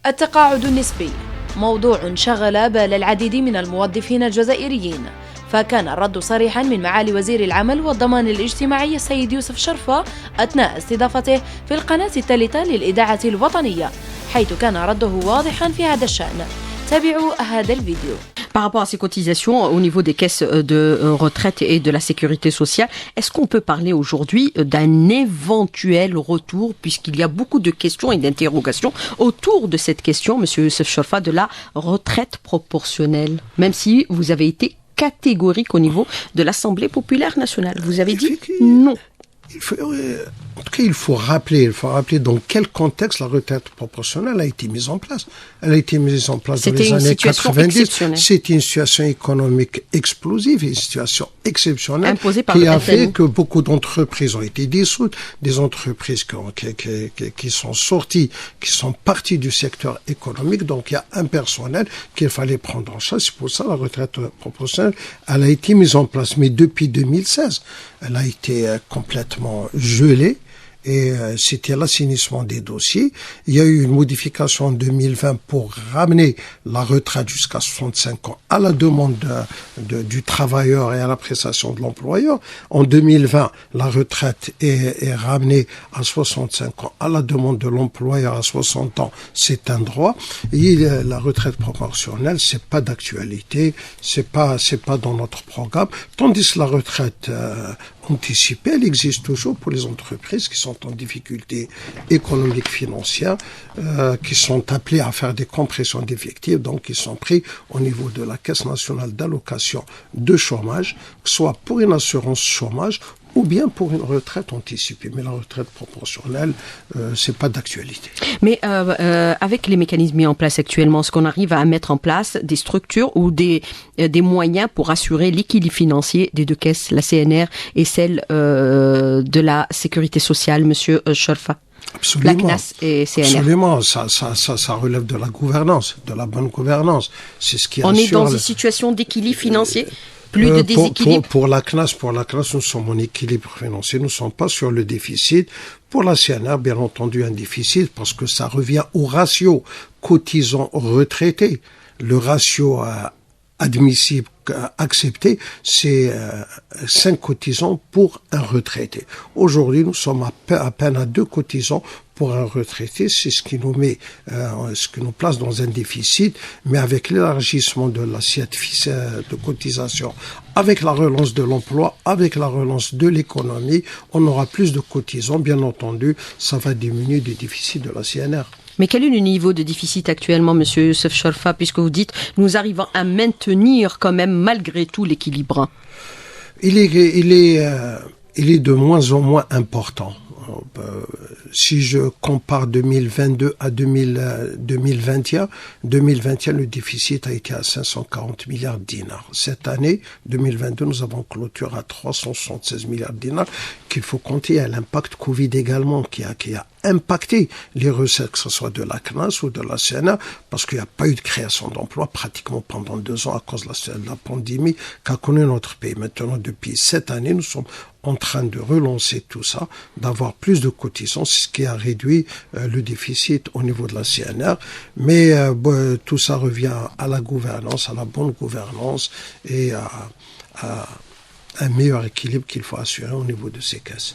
التقاعد النسبي موضوع شغل بال العديد من الموظفين الجزائريين، فكان الرد صريحا من معالي وزير العمل والضمان الاجتماعي السيد يوسف شرفة أثناء استضافته في القناة الثالثة للإذاعة الوطنية، حيث كان رده واضحا في هذا الشأن. تابعوا هذا الفيديو. Par rapport à ces cotisations au niveau des caisses de retraite et de la sécurité sociale, est-ce qu'on peut parler aujourd'hui d'un éventuel retour, puisqu'il y a beaucoup de questions et d'interrogations autour de cette question, Monsieur Youssef Chorfa, de la retraite proportionnelle, même si vous avez été catégorique au niveau de l'Assemblée populaire nationale. Vous avez dit non. En tout cas, il faut rappeler dans quel contexte la retraite proportionnelle a été mise en place. Elle a été mise en place dans les années 90. C'était une situation économique explosive, une situation exceptionnelle qui a fait que beaucoup d'entreprises ont été dissoutes, des entreprises qui sont sorties, qui sont parties du secteur économique. Donc, il y a un personnel qu'il fallait prendre en charge. C'est pour ça la retraite proportionnelle, elle a été mise en place. Mais depuis 2016, elle a été complètement gelée. Et c'était l'assainissement des dossiers. Il y a eu une modification en 2020 pour ramener la retraite jusqu'à 65 ans à la demande du travailleur et à l'appréciation de l'employeur. En 2020, la retraite est ramenée à 65 ans à la demande de l'employeur. À 60 ans, c'est un droit. Et la retraite proportionnelle, c'est pas d'actualité, c'est pas dans notre programme. Tandis que la retraite anticipée, elle existe toujours pour les entreprises qui sont en difficulté économique financière, qui sont appelés à faire des compressions d'effectifs, donc ils sont pris au niveau de la Caisse nationale d'allocation de chômage, soit pour une assurance chômage ou bien pour une retraite anticipée. Mais la retraite proportionnelle, c'est pas d'actualité. Mais avec les mécanismes mis en place actuellement, est-ce qu'on arrive à mettre en place des structures ou des moyens pour assurer l'équilibre financier des deux caisses, la CNR et celle de la Sécurité sociale, Monsieur Chorfa? Absolument. La CNAS et CNR. Absolument, ça relève de la gouvernance, de la bonne gouvernance. C'est ce qui On est dans une situation d'équilibre financier? Plus de déséquilibre. Pour la CNAS, nous sommes en équilibre financier. Nous ne sommes pas sur le déficit. Pour la CNR, bien entendu, un déficit parce que ça revient au ratio cotisants-retraités. Le ratio admissible, accepté, c'est 5 cotisants pour un retraité. Aujourd'hui, nous sommes à peine à 2 cotisants pour un retraité. C'est ce qui nous met, ce qui nous place dans un déficit, mais avec l'élargissement de l'assiette de cotisation, avec la relance de l'emploi, avec la relance de l'économie, on aura plus de cotisants. Bien entendu, ça va diminuer le déficit de la CNR. Mais quel est le niveau de déficit actuellement, Monsieur Youssef Chorfa, puisque vous dites nous arrivons à maintenir quand même malgré tout l'équilibre? Il est de moins en moins important. Si je compare 2022 à 2021, le déficit a été à 540 milliards de dinars. Cette année, 2022, nous avons clôturé à 376 milliards de dinars, qu'il faut compter à l'impact Covid également, qui a impacté les recettes, que ce soit de la CNAS ou de la CNA, parce qu'il n'y a pas eu de création d'emplois pratiquement pendant 2 ans à cause de la pandémie qu'a connu notre pays. Maintenant, depuis cette année, nous sommes en train de relancer tout ça, d'avoir plus de cotisants, ce qui a réduit le déficit au niveau de la CNR. Mais tout ça revient à la gouvernance, à la bonne gouvernance et à un meilleur équilibre qu'il faut assurer au niveau de ces caisses.